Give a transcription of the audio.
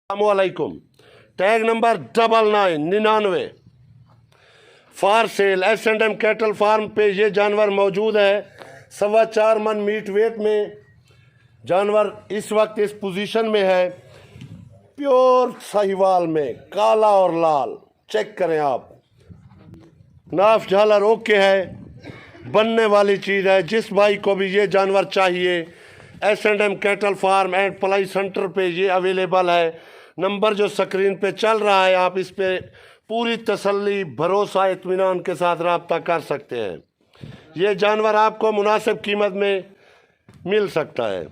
अस्सलामुअलैकुम। Tag number 9999 for sale S&M cattle farm पे ये जानवर मौजूद है। 4.25 मन मीट वेट में जानवर इस वक्त इस पोजीशन में है। प्योर साहिवाल में काला और लाल, चेक करें आप। नाफ झालर ओके है, बनने वाली चीज़ है। जिस भाई को भी ये जानवर चाहिए S&M cattle farm and ply centre पे ये अवेलेबल है। नंबर जो स्क्रीन पे चल रहा है, आप इस पे पूरी तसल्ली, भरोसा, इत्मीनान के साथ रब्ता कर सकते हैं। ये जानवर आपको मुनासिब कीमत में मिल सकता है।